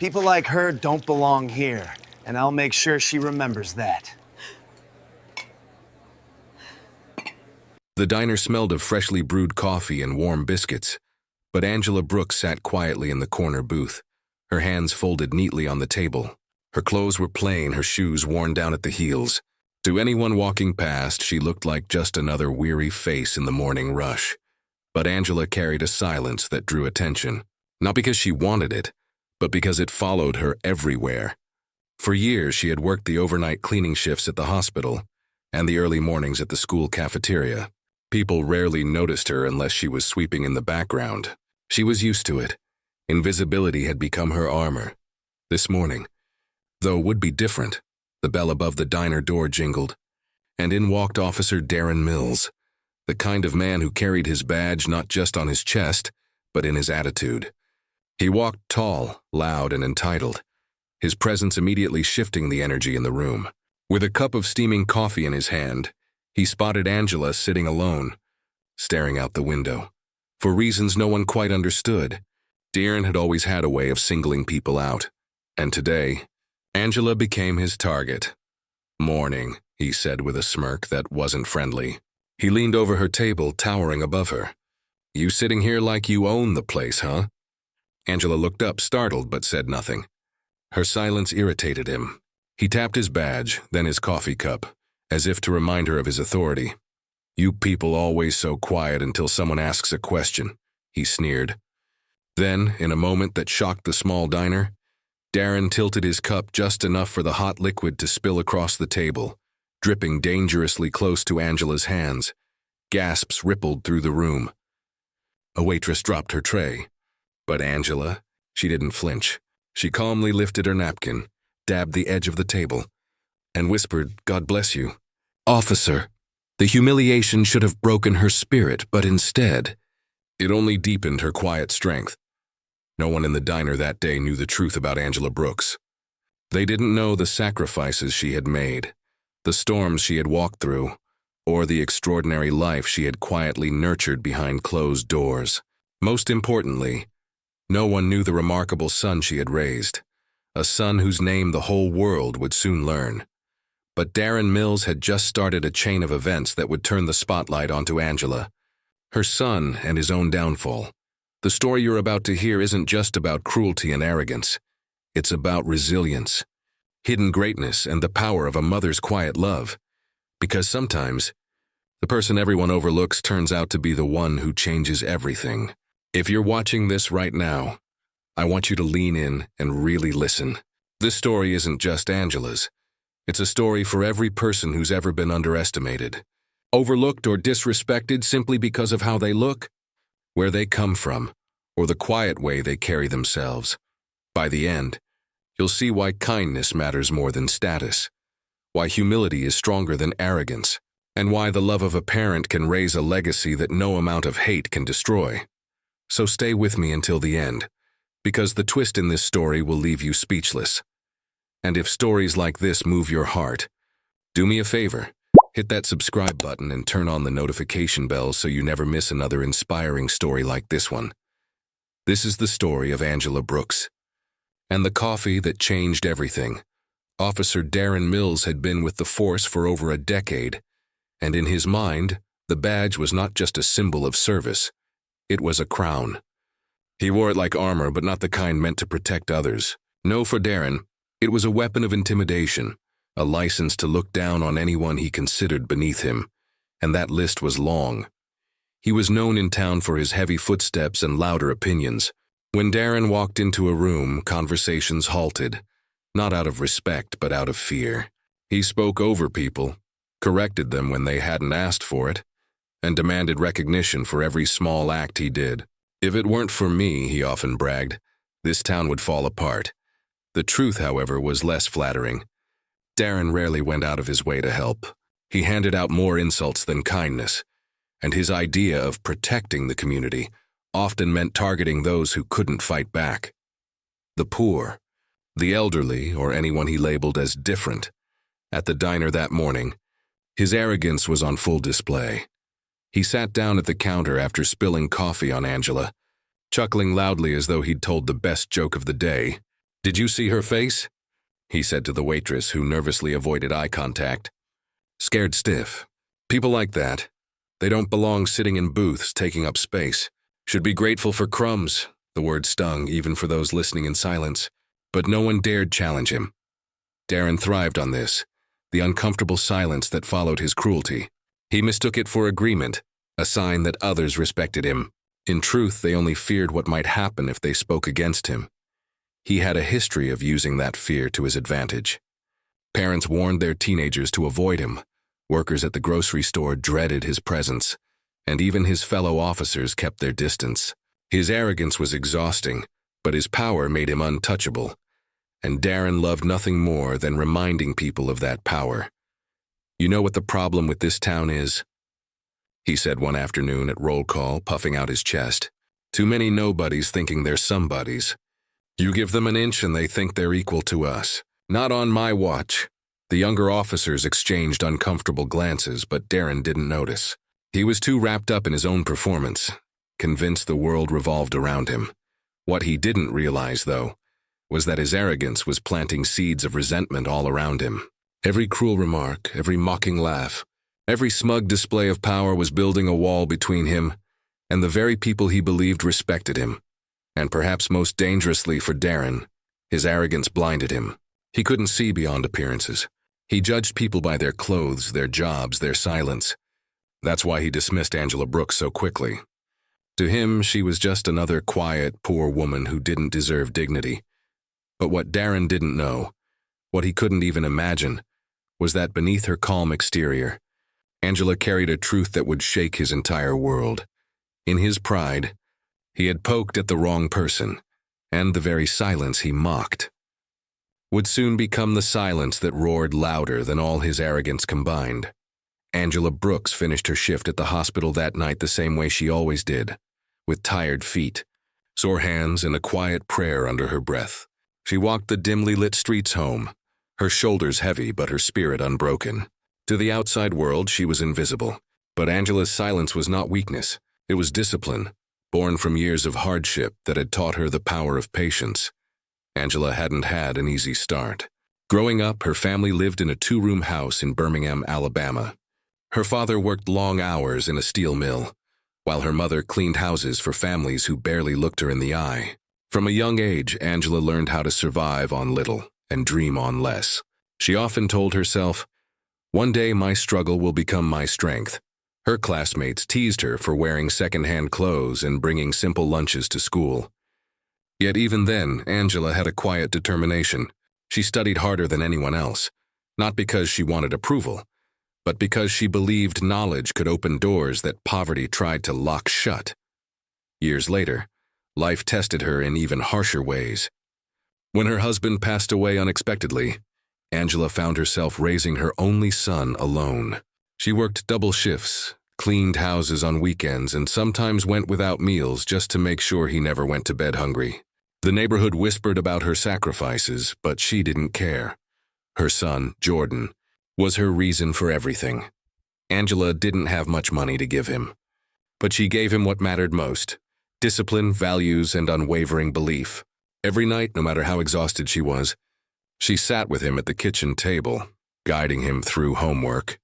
People like her don't belong here, and I'll make sure she remembers that. The diner smelled of freshly brewed coffee and warm biscuits, but Angela Brooks sat quietly in the corner booth, her hands folded neatly on the table. Her clothes were plain, her shoes worn down at the heels. To anyone walking past, she looked like just another weary face in the morning rush. But Angela carried a silence that drew attention, not because she wanted it, but because it followed her everywhere. For years, she had worked the overnight cleaning shifts at the hospital and the early mornings at the school cafeteria. People rarely noticed her unless she was sweeping in the background. She was used to it. Invisibility had become her armor. This morning, though, would be different. The bell above the diner door jingled, and in walked Officer Darren Mills, the kind of man who carried his badge not just on his chest, but in his attitude. He walked tall, loud, and entitled, his presence immediately shifting the energy in the room. With a cup of steaming coffee in his hand, he spotted Angela sitting alone, staring out the window. For reasons no one quite understood, Darren had always had a way of singling people out, and today, Angela became his target. "Morning," he said with a smirk that wasn't friendly. He leaned over her table, towering above her. "You sitting here like you own the place, huh?" Angela looked up, startled, but said nothing. Her silence irritated him. He tapped his badge, then his coffee cup, as if to remind her of his authority. "You people always so quiet until someone asks a question," he sneered. Then, in a moment that shocked the small diner, Darren tilted his cup just enough for the hot liquid to spill across the table, dripping dangerously close to Angela's hands. Gasps rippled through the room. A waitress dropped her tray. But Angela, she didn't flinch. She calmly lifted her napkin, dabbed the edge of the table, and whispered, "God bless you." "Officer." The humiliation should have broken her spirit, but instead, it only deepened her quiet strength. No one in the diner that day knew the truth about Angela Brooks. They didn't know the sacrifices she had made, the storms she had walked through, or the extraordinary life she had quietly nurtured behind closed doors. Most importantly, no one knew the remarkable son she had raised, a son whose name the whole world would soon learn. But Darren Mills had just started a chain of events that would turn the spotlight onto Angela, her son, and his own downfall. The story you're about to hear isn't just about cruelty and arrogance. It's about resilience, hidden greatness, and the power of a mother's quiet love. Because sometimes, the person everyone overlooks turns out to be the one who changes everything. If you're watching this right now, I want you to lean in and really listen. This story isn't just Angela's. It's a story for every person who's ever been underestimated, overlooked or disrespected simply because of how they look, where they come from, or the quiet way they carry themselves. By the end, you'll see why kindness matters more than status, why humility is stronger than arrogance, and why the love of a parent can raise a legacy that no amount of hate can destroy. So stay with me until the end, because the twist in this story will leave you speechless. And if stories like this move your heart, do me a favor. Hit that subscribe button and turn on the notification bell so you never miss another inspiring story like this one. This is the story of Angela Brooks. And the coffee that changed everything. Officer Darren Mills had been with the force for over a decade, and in his mind, the badge was not just a symbol of service. It was a crown. He wore it like armor, but not the kind meant to protect others. No, for Darren, it was a weapon of intimidation, a license to look down on anyone he considered beneath him, and that list was long. He was known in town for his heavy footsteps and louder opinions. When Darren walked into a room, conversations halted, not out of respect but out of fear. He spoke over people, corrected them when they hadn't asked for it, and demanded recognition for every small act he did. "If it weren't for me," he often bragged, "this town would fall apart." The truth, however, was less flattering. Darren rarely went out of his way to help. He handed out more insults than kindness, and his idea of protecting the community often meant targeting those who couldn't fight back. The poor, the elderly, or anyone he labeled as different. At the diner that morning, his arrogance was on full display. He sat down at the counter after spilling coffee on Angela, chuckling loudly as though he'd told the best joke of the day. "Did you see her face?" he said to the waitress, who nervously avoided eye contact. "Scared stiff. People like that. They don't belong sitting in booths taking up space. Should be grateful for crumbs." The word stung even for those listening in silence, but no one dared challenge him. Darren thrived on this, the uncomfortable silence that followed his cruelty. He mistook it for agreement, a sign that others respected him. In truth, they only feared what might happen if they spoke against him. He had a history of using that fear to his advantage. Parents warned their teenagers to avoid him. Workers at the grocery store dreaded his presence, and even his fellow officers kept their distance. His arrogance was exhausting, but his power made him untouchable, and Darren loved nothing more than reminding people of that power. "You know what the problem with this town is?" he said one afternoon at roll call, puffing out his chest. "Too many nobodies thinking they're somebodies. You give them an inch and they think they're equal to us. Not on my watch." The younger officers exchanged uncomfortable glances, but Darren didn't notice. He was too wrapped up in his own performance, convinced the world revolved around him. What he didn't realize, though, was that his arrogance was planting seeds of resentment all around him. Every cruel remark, every mocking laugh, every smug display of power was building a wall between him and the very people he believed respected him. And perhaps most dangerously for Darren, his arrogance blinded him. He couldn't see beyond appearances. He judged people by their clothes, their jobs, their silence. That's why he dismissed Angela Brooks so quickly. To him, she was just another quiet, poor woman who didn't deserve dignity. But what Darren didn't know, what he couldn't even imagine, was that beneath her calm exterior, Angela carried a truth that would shake his entire world. In his pride, he had poked at the wrong person, and the very silence he mocked would soon become the silence that roared louder than all his arrogance combined. Angela Brooks finished her shift at the hospital that night the same way she always did, with tired feet, sore hands, and a quiet prayer under her breath. She walked the dimly lit streets home, her shoulders heavy but her spirit unbroken. To the outside world, she was invisible. But Angela's silence was not weakness. It was discipline, born from years of hardship that had taught her the power of patience. Angela hadn't had an easy start. Growing up, her family lived in a two-room house in Birmingham, Alabama. Her father worked long hours in a steel mill, while her mother cleaned houses for families who barely looked her in the eye. From a young age, Angela learned how to survive on little and dream on less. She often told herself, "One day my struggle will become my strength." Her classmates teased her for wearing second-hand clothes and bringing simple lunches to school. Yet even then, Angela had a quiet determination. She studied harder than anyone else, not because she wanted approval, but because she believed knowledge could open doors that poverty tried to lock shut. Years later, life tested her in even harsher ways. When her husband passed away unexpectedly, Angela found herself raising her only son alone. She worked double shifts, cleaned houses on weekends, and sometimes went without meals just to make sure he never went to bed hungry. The neighborhood whispered about her sacrifices, but she didn't care. Her son, Jordan, was her reason for everything. Angela didn't have much money to give him, but she gave him what mattered most: discipline, values, and unwavering belief. Every night, no matter how exhausted she was, she sat with him at the kitchen table, guiding him through homework,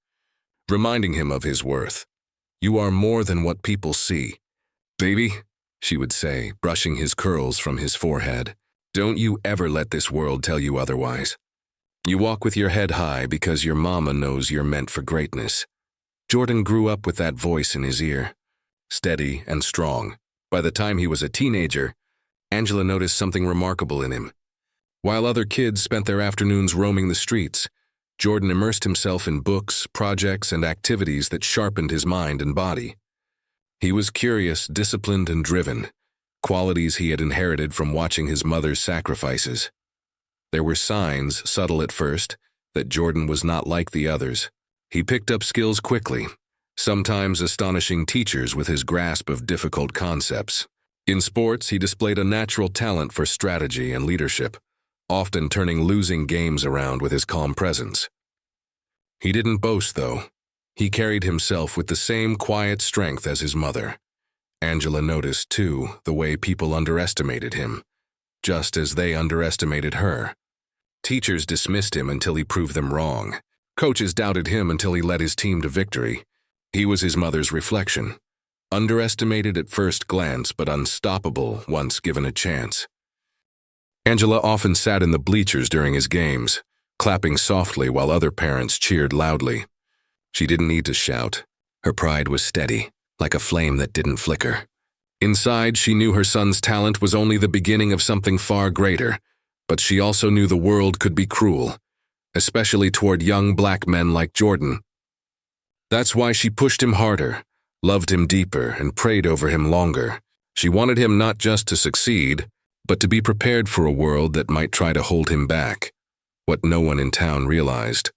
reminding him of his worth. "You are more than what people see. Baby," she would say, brushing his curls from his forehead, "don't you ever let this world tell you otherwise. You walk with your head high because your mama knows you're meant for greatness." Jordan grew up with that voice in his ear, steady and strong. By the time he was a teenager, Angela noticed something remarkable in him. While other kids spent their afternoons roaming the streets, Jordan immersed himself in books, projects, and activities that sharpened his mind and body. He was curious, disciplined, and driven, qualities he had inherited from watching his mother's sacrifices. There were signs, subtle at first, that Jordan was not like the others. He picked up skills quickly, sometimes astonishing teachers with his grasp of difficult concepts. In sports, he displayed a natural talent for strategy and leadership, often turning losing games around with his calm presence. He didn't boast, though. He carried himself with the same quiet strength as his mother. Angela noticed, too, the way people underestimated him. just as they underestimated her. Teachers dismissed him until he proved them wrong. Coaches doubted him until he led his team to victory. He was his mother's reflection. Underestimated at first glance, but unstoppable once given a chance. Angela often sat in the bleachers during his games, clapping softly while other parents cheered loudly. She didn't need to shout. Her pride was steady, like a flame that didn't flicker. Inside, she knew her son's talent was only the beginning of something far greater, but she also knew the world could be cruel, especially toward young black men like Jordan. That's why she pushed him harder, loved him deeper, and prayed over him longer. She wanted him not just to succeed, but to be prepared for a world that might try to hold him back. What no one in town realized,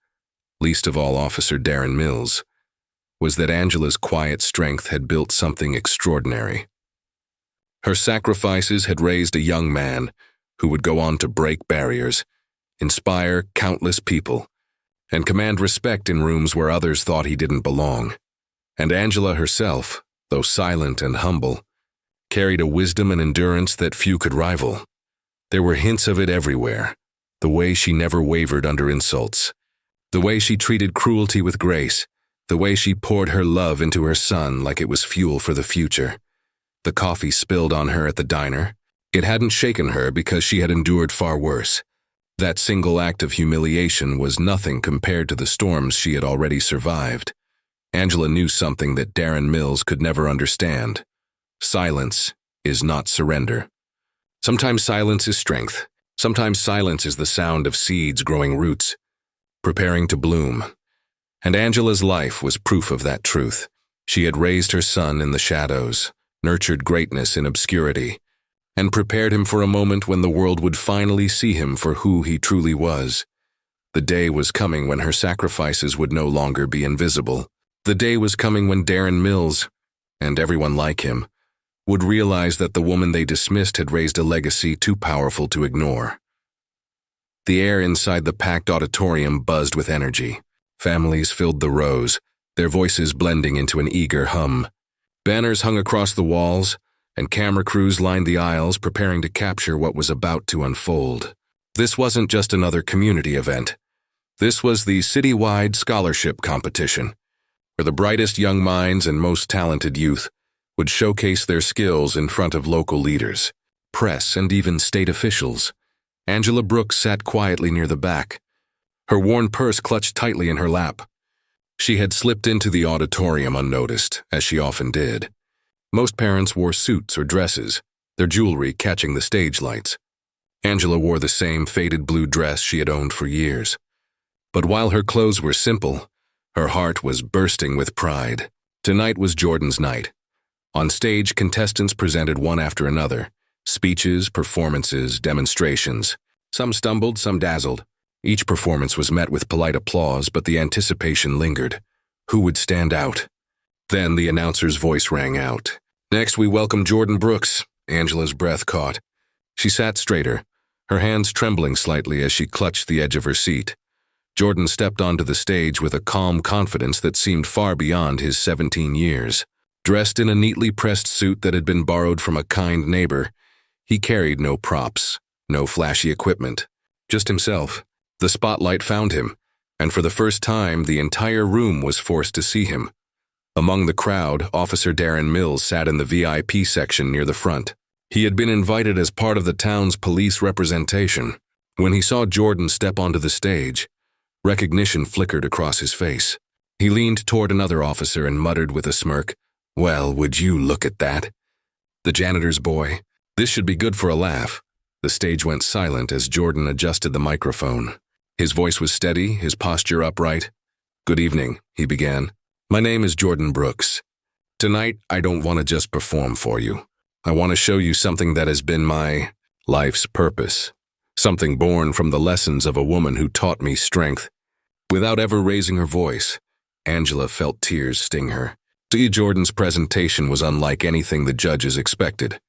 least of all Officer Darren Mills, was that Angela's quiet strength had built something extraordinary. Her sacrifices had raised a young man who would go on to break barriers, inspire countless people, and command respect in rooms where others thought he didn't belong. And Angela herself, though silent and humble, carried a wisdom and endurance that few could rival. There were hints of it everywhere, the way she never wavered under insults, the way she treated cruelty with grace, the way she poured her love into her son like it was fuel for the future. The coffee spilled on her at the diner. It hadn't shaken her because she had endured far worse. That single act of humiliation was nothing compared to the storms she had already survived. Angela knew something that Darren Mills could never understand. Silence is not surrender. Sometimes silence is strength. Sometimes silence is the sound of seeds growing roots, preparing to bloom. And Angela's life was proof of that truth. She had raised her son in the shadows, nurtured greatness in obscurity, and prepared him for a moment when the world would finally see him for who he truly was. The day was coming when her sacrifices would no longer be invisible. The day was coming when Darren Mills, and everyone like him, would realize that the woman they dismissed had raised a legacy too powerful to ignore. The air inside the packed auditorium buzzed with energy. Families filled the rows, their voices blending into an eager hum. Banners hung across the walls, and camera crews lined the aisles preparing to capture what was about to unfold. This wasn't just another community event. This was the citywide scholarship competition, where the brightest young minds and most talented youth would showcase their skills in front of local leaders, press, and even state officials. Angela Brooks sat quietly near the back, her worn purse clutched tightly in her lap. She had slipped into the auditorium unnoticed, as she often did. Most parents wore suits or dresses, their jewelry catching the stage lights. Angela wore the same faded blue dress she had owned for years. But while her clothes were simple, her heart was bursting with pride. Tonight was Jordan's night. On stage, contestants presented one after another. Speeches, performances, demonstrations. Some stumbled, some dazzled. Each performance was met with polite applause, but the anticipation lingered. Who would stand out? Then the announcer's voice rang out. Next, we welcome Jordan Brooks. Angela's breath caught. She sat straighter, her hands trembling slightly as she clutched the edge of her seat. Jordan stepped onto the stage with a calm confidence that seemed far beyond his 17 years. Dressed in a neatly pressed suit that had been borrowed from a kind neighbor, he carried no props, no flashy equipment, just himself. The spotlight found him, and for the first time, the entire room was forced to see him. Among the crowd, Officer Darren Mills sat in the VIP section near the front. He had been invited as part of the town's police representation. When he saw Jordan step onto the stage, recognition flickered across his face. He leaned toward another officer and muttered with a smirk, "Well, would you look at that?" The janitor's boy. This should be good for a laugh. The stage went silent as Jordan adjusted the microphone. His voice was steady, his posture upright. "Good evening," he began. "My name is Jordan Brooks. Tonight, I don't want to just perform for you. I want to show you something that has been my life's purpose. Something born from the lessons of a woman who taught me strength." Without ever raising her voice, Angela felt tears sting her. Jordan's presentation was unlike anything the judges expected.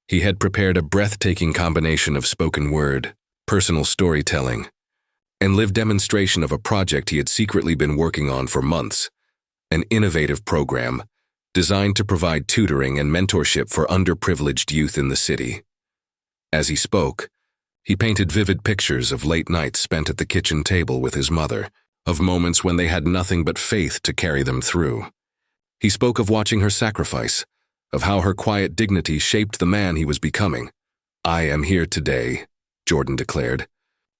He had prepared a breathtaking combination of spoken word, personal storytelling, and lived demonstration of a project he had secretly been working on for months, an innovative program designed to provide tutoring and mentorship for underprivileged youth in the city. As he spoke, he painted vivid pictures of late nights spent at the kitchen table with his mother, of moments when they had nothing but faith to carry them through. He spoke of watching her sacrifice, of how her quiet dignity shaped the man he was becoming. "I am here today," Jordan declared,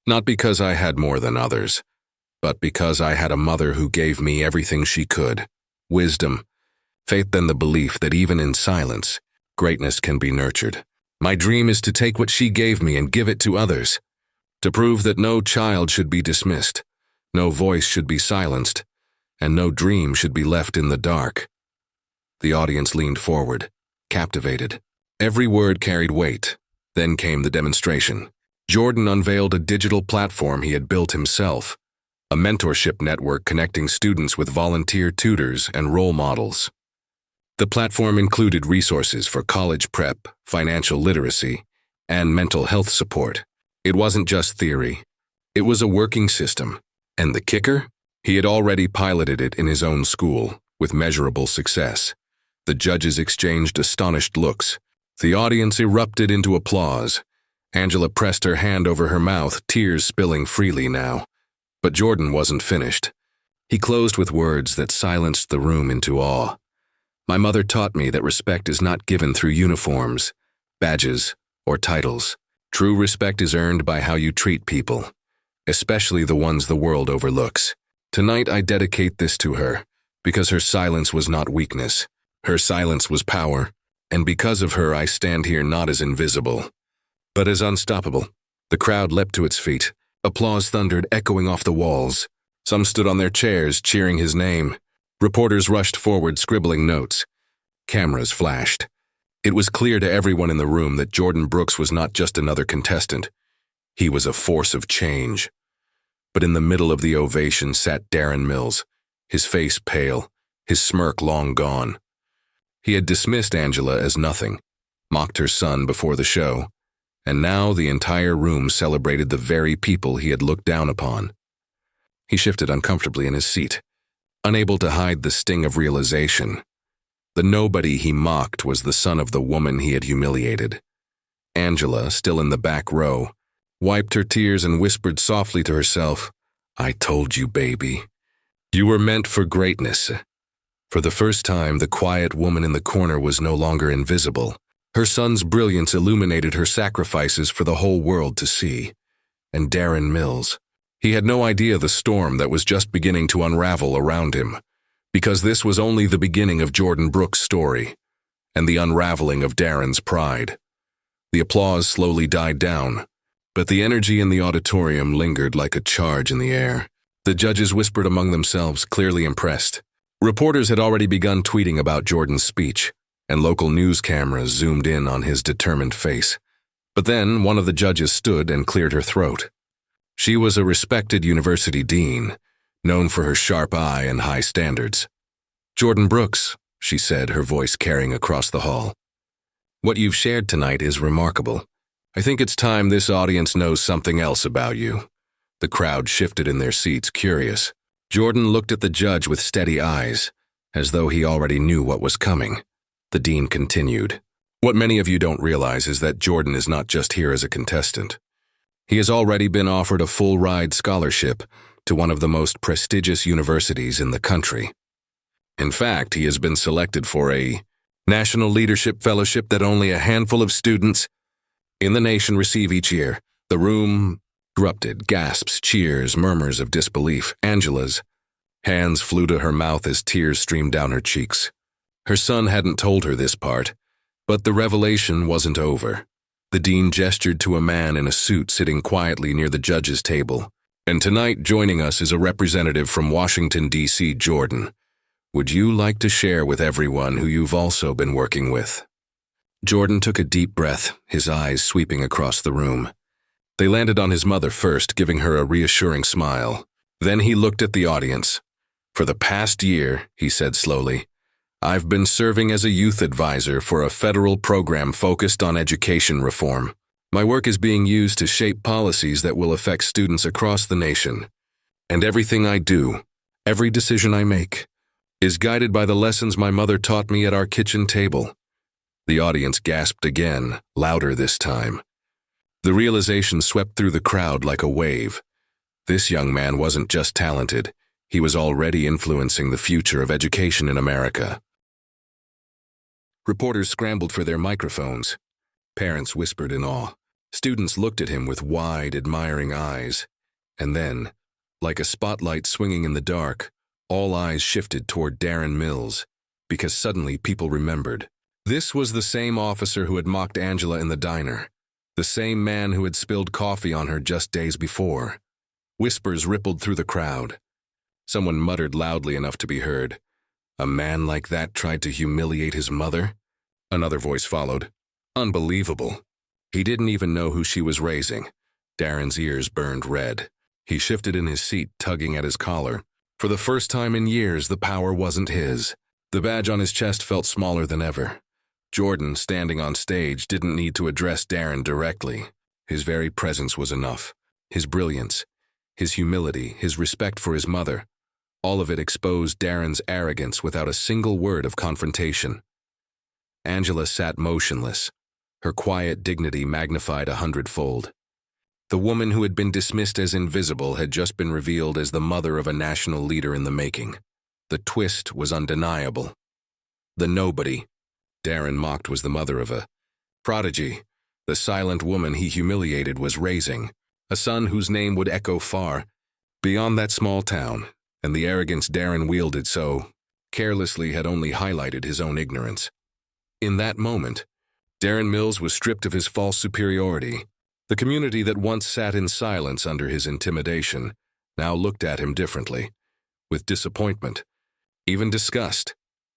"not because I had more than others, but because I had a mother who gave me everything she could: wisdom, faith, and the belief that even in silence, greatness can be nurtured. My dream is to take what she gave me and give it to others, to prove that no child should be dismissed, no voice should be silenced, and no dream should be left in the dark." The audience leaned forward, captivated. Every word carried weight. Then came the demonstration. Jordan unveiled a digital platform he had built himself, a mentorship network connecting students with volunteer tutors and role models. The platform included resources for college prep, financial literacy, and mental health support. It wasn't just theory. It was a working system. And the kicker? He had already piloted it in his own school, with measurable success. The judges exchanged astonished looks. The audience erupted into applause. Angela pressed her hand over her mouth, tears spilling freely now. But Jordan wasn't finished. He closed with words that silenced the room into awe. "My mother taught me that respect is not given through uniforms, badges, or titles. True respect is earned by how you treat people, especially the ones the world overlooks. Tonight I dedicate this to her, because her silence was not weakness. Her silence was power, and because of her I stand here not as invisible, but as unstoppable." The crowd leapt to its feet. Applause thundered, echoing off the walls. Some stood on their chairs, cheering his name. Reporters rushed forward, scribbling notes. Cameras flashed. It was clear to everyone in the room that Jordan Brooks was not just another contestant. He was a force of change. But in the middle of the ovation sat Darren Mills, his face pale, his smirk long gone. He had dismissed Angela as nothing, mocked her son before the show, and now the entire room celebrated the very people he had looked down upon. He shifted uncomfortably in his seat, unable to hide the sting of realization. The nobody he mocked was the son of the woman he had humiliated. Angela, still in the back row, wiped her tears and whispered softly to herself, "I told you, baby. You were meant for greatness." For the first time, the quiet woman in the corner was no longer invisible. Her son's brilliance illuminated her sacrifices for the whole world to see. And Darren Mills. He had no idea the storm that was just beginning to unravel around him, because this was only the beginning of Jordan Brooks' story, and the unraveling of Darren's pride. The applause slowly died down, but the energy in the auditorium lingered like a charge in the air. The judges whispered among themselves, clearly impressed. Reporters had already begun tweeting about Jordan's speech, and local news cameras zoomed in on his determined face. But then one of the judges stood and cleared her throat. She was a respected university dean, known for her sharp eye and high standards. "Jordan Brooks," she said, her voice carrying across the hall. "What you've shared tonight is remarkable. I think it's time this audience knows something else about you." The crowd shifted in their seats, curious. Jordan looked at the judge with steady eyes, as though he already knew what was coming. The dean continued, "What many of you don't realize is that Jordan is not just here as a contestant. He has already been offered a full-ride scholarship to one of the most prestigious universities in the country. In fact, he has been selected for a National Leadership Fellowship that only a handful of students in the nation receive each year." The room erupted, gasps, cheers, murmurs of disbelief. Angela's hands flew to her mouth as tears streamed down her cheeks. Her son hadn't told her this part, but the revelation wasn't over. The dean gestured to a man in a suit sitting quietly near the judge's table. "And tonight joining us is a representative from Washington, D.C., Jordan. Would you like to share with everyone who you've also been working with?" Jordan took a deep breath, his eyes sweeping across the room. They landed on his mother first, giving her a reassuring smile. Then he looked at the audience. "For the past year," he said slowly, "I've been serving as a youth advisor for a federal program focused on education reform. My work is being used to shape policies that will affect students across the nation. And everything I do, every decision I make, is guided by the lessons my mother taught me at our kitchen table." The audience gasped again, louder this time. The realization swept through the crowd like a wave. This young man wasn't just talented, he was already influencing the future of education in America. Reporters scrambled for their microphones. Parents whispered in awe. Students looked at him with wide, admiring eyes. And then, like a spotlight swinging in the dark, all eyes shifted toward Darren Mills, because suddenly people remembered. This was the same officer who had mocked Angela in the diner, the same man who had spilled coffee on her just days before. Whispers rippled through the crowd. Someone muttered loudly enough to be heard. A man like that tried to humiliate his mother? Another voice followed. Unbelievable. He didn't even know who she was raising. Darren's ears burned red. He shifted in his seat, tugging at his collar. For the first time in years, the power wasn't his. The badge on his chest felt smaller than ever. Jordan, standing on stage, didn't need to address Darren directly. His very presence was enough. His brilliance, his humility, his respect for his mother, all of it exposed Darren's arrogance without a single word of confrontation. Angela sat motionless, her quiet dignity magnified 100-fold. The woman who had been dismissed as invisible had just been revealed as the mother of a national leader in the making. The twist was undeniable. The nobody Darren mocked was the mother of a prodigy. The silent woman he humiliated was raising a son whose name would echo far beyond that small town, and the arrogance Darren wielded so carelessly had only highlighted his own ignorance. In that moment, Darren Mills was stripped of his false superiority. The community that once sat in silence under his intimidation now looked at him differently, with disappointment, even disgust.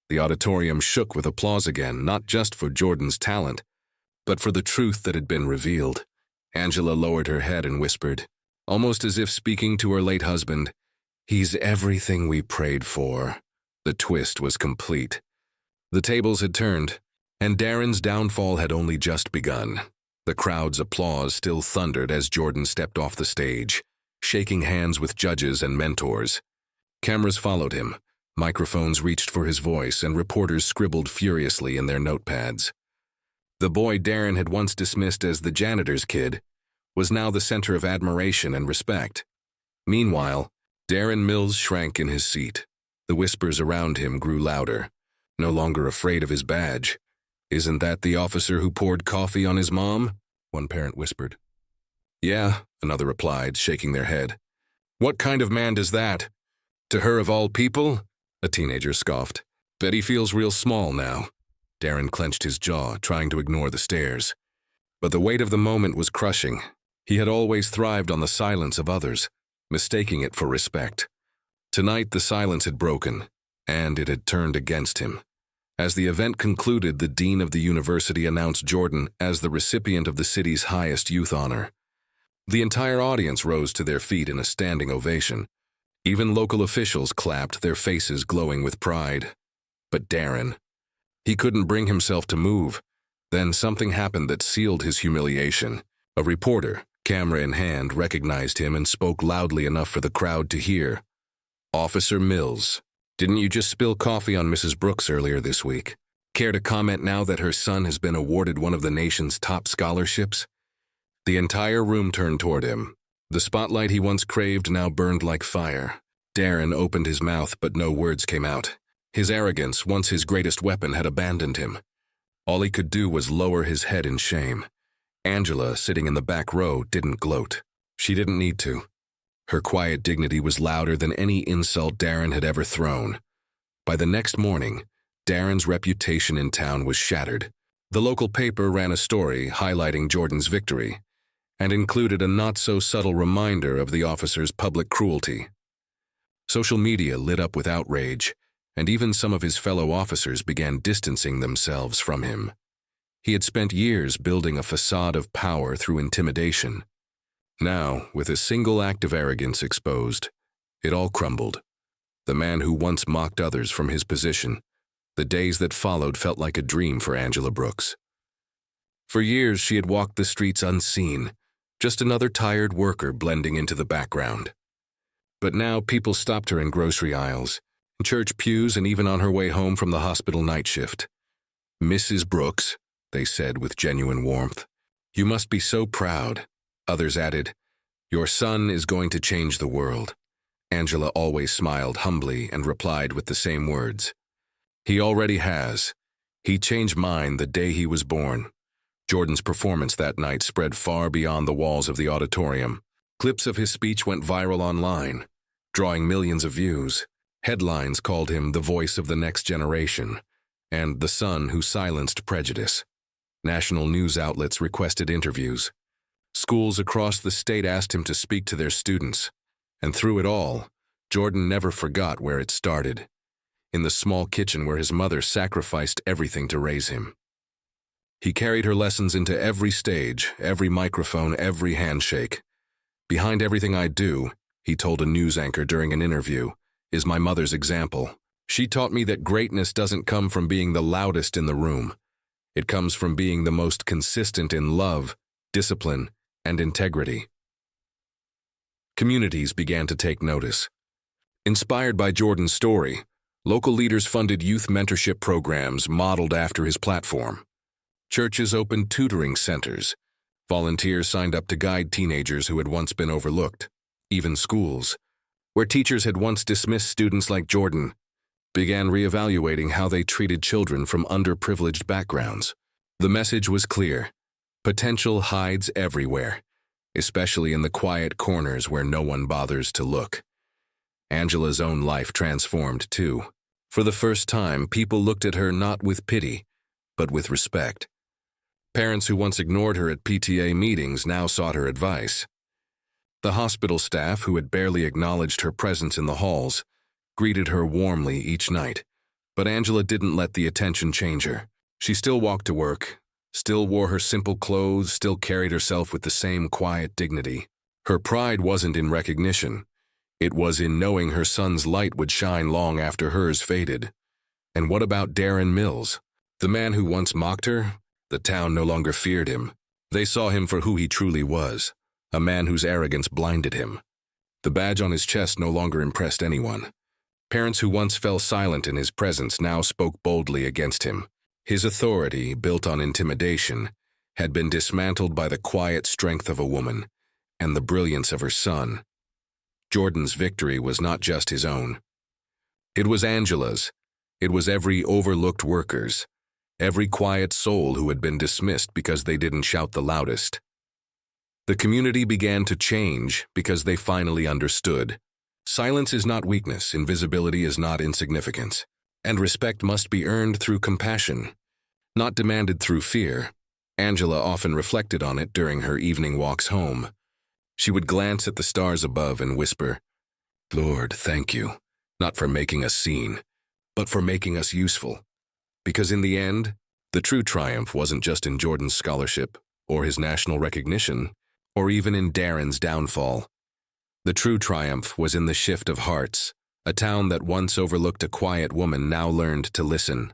The auditorium shook with applause again, not just for Jordan's talent, but for the truth that had been revealed. Angela lowered her head and whispered, almost as if speaking to her late husband, "He's everything we prayed for." The twist was complete. The tables had turned, and Darren's downfall had only just begun. The crowd's applause still thundered as Jordan stepped off the stage, shaking hands with judges and mentors. Cameras followed him, microphones reached for his voice, and reporters scribbled furiously in their notepads. The boy Darren had once dismissed as the janitor's kid was now the center of admiration and respect. Meanwhile, Darren Mills shrank in his seat. The whispers around him grew louder, no longer afraid of his badge. "Isn't that the officer who poured coffee on his mom?" one parent whispered. "Yeah," another replied, shaking their head. "What kind of man does that? To her of all people?" a teenager scoffed. "Bet he feels real small now." Darren clenched his jaw, trying to ignore the stares. But the weight of the moment was crushing. He had always thrived on the silence of others, mistaking it for respect. Tonight the silence had broken, and it had turned against him. As the event concluded, the dean of the university announced Jordan as the recipient of the city's highest youth honor. The entire audience rose to their feet in a standing ovation. Even local officials clapped, their faces glowing with pride. But Darren, he couldn't bring himself to move. Then something happened that sealed his humiliation. A reporter, camera in hand, recognized him and spoke loudly enough for the crowd to hear. "Officer Mills, didn't you just spill coffee on Mrs. Brooks earlier this week? Care to comment now that her son has been awarded one of the nation's top scholarships?" The entire room turned toward him. The spotlight he once craved now burned like fire. Darren opened his mouth, but no words came out. His arrogance, once his greatest weapon, had abandoned him. All he could do was lower his head in shame. Angela, sitting in the back row, didn't gloat. She didn't need to. Her quiet dignity was louder than any insult Darren had ever thrown. By the next morning, Darren's reputation in town was shattered. The local paper ran a story highlighting Jordan's victory, and included a not-so-subtle reminder of the officer's public cruelty. Social media lit up with outrage, and even some of his fellow officers began distancing themselves from him. He had spent years building a facade of power through intimidation. Now, with a single act of arrogance exposed, it all crumbled. The man who once mocked others from his position, the days that followed felt like a dream for Angela Brooks. For years she had walked the streets unseen, just another tired worker blending into the background. But now people stopped her in grocery aisles, in church pews, and even on her way home from the hospital night shift. "Mrs. Brooks," they said with genuine warmth, "You must be so proud." Others added, "Your son is going to change the world." Angela always smiled humbly and replied with the same words. "He already has. He changed mine the day he was born." Jordan's performance that night spread far beyond the walls of the auditorium. Clips of his speech went viral online, drawing millions of views. Headlines called him the voice of the next generation and the son who silenced prejudice. National news outlets requested interviews. Schools across the state asked him to speak to their students. And through it all, Jordan never forgot where it started, in the small kitchen where his mother sacrificed everything to raise him. He carried her lessons into every stage, every microphone, every handshake. "Behind everything I do," he told a news anchor during an interview, "is my mother's example. She taught me that greatness doesn't come from being the loudest in the room. It comes from being the most consistent in love, discipline, and integrity." Communities began to take notice. Inspired by Jordan's story, local leaders funded youth mentorship programs modeled after his platform. Churches opened tutoring centers. Volunteers signed up to guide teenagers who had once been overlooked. Even schools, where teachers had once dismissed students like Jordan, began reevaluating how they treated children from underprivileged backgrounds. The message was clear: potential hides everywhere, especially in the quiet corners where no one bothers to look. Angela's own life transformed too. For the first time, people looked at her not with pity, but with respect. Parents who once ignored her at PTA meetings now sought her advice. The hospital staff, who had barely acknowledged her presence in the halls, greeted her warmly each night. But Angela didn't let the attention change her. She still walked to work, still wore her simple clothes, still carried herself with the same quiet dignity. Her pride wasn't in recognition. It was in knowing her son's light would shine long after hers faded. And what about Darren Mills? The man who once mocked her? The town no longer feared him. They saw him for who he truly was, a man whose arrogance blinded him. The badge on his chest no longer impressed anyone. Parents who once fell silent in his presence now spoke boldly against him. His authority, built on intimidation, had been dismantled by the quiet strength of a woman and the brilliance of her son. Jordan's victory was not just his own. It was Angela's. It was every overlooked worker's, every quiet soul who had been dismissed because they didn't shout the loudest. The community began to change because they finally understood. Silence is not weakness, invisibility is not insignificance, and respect must be earned through compassion, not demanded through fear. Angela often reflected on it during her evening walks home. She would glance at the stars above and whisper, "Lord, thank you, not for making us seen, but for making us useful." Because in the end, the true triumph wasn't just in Jordan's scholarship, or his national recognition, or even in Darren's downfall. The true triumph was in the shift of hearts. A town that once overlooked a quiet woman now learned to listen.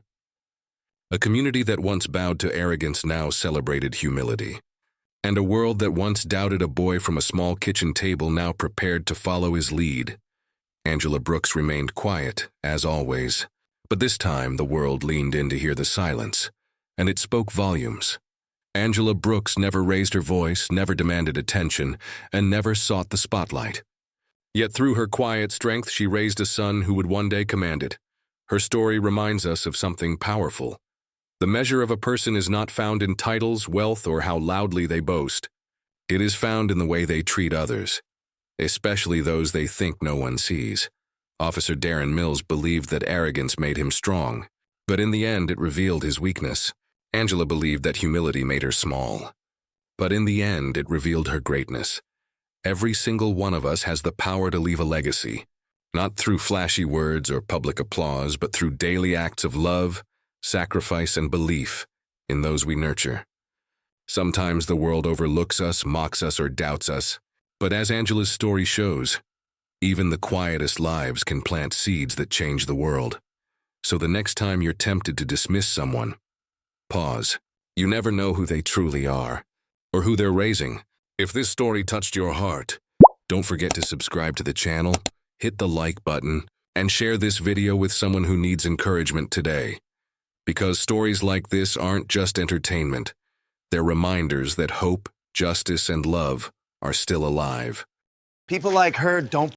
A community that once bowed to arrogance now celebrated humility. And a world that once doubted a boy from a small kitchen table now prepared to follow his lead. Angela Brooks remained quiet, as always. But this time, the world leaned in to hear the silence, and it spoke volumes. Angela Brooks never raised her voice, never demanded attention, and never sought the spotlight. Yet through her quiet strength, she raised a son who would one day command it. Her story reminds us of something powerful. The measure of a person is not found in titles, wealth, or how loudly they boast. It is found in the way they treat others, especially those they think no one sees. Officer Darren Mills believed that arrogance made him strong, but in the end it revealed his weakness. Angela believed that humility made her small, but in the end it revealed her greatness. Every single one of us has the power to leave a legacy, not through flashy words or public applause, but through daily acts of love, sacrifice, and belief in those we nurture. Sometimes the world overlooks us, mocks us, or doubts us, but as Angela's story shows, even the quietest lives can plant seeds that change the world. So the next time you're tempted to dismiss someone, pause. You never know who they truly are, or who they're raising. If this story touched your heart, don't forget to subscribe to the channel, hit the like button, and share this video with someone who needs encouragement today. Because stories like this aren't just entertainment, They're reminders that hope, justice, and love are still alive. People like her don't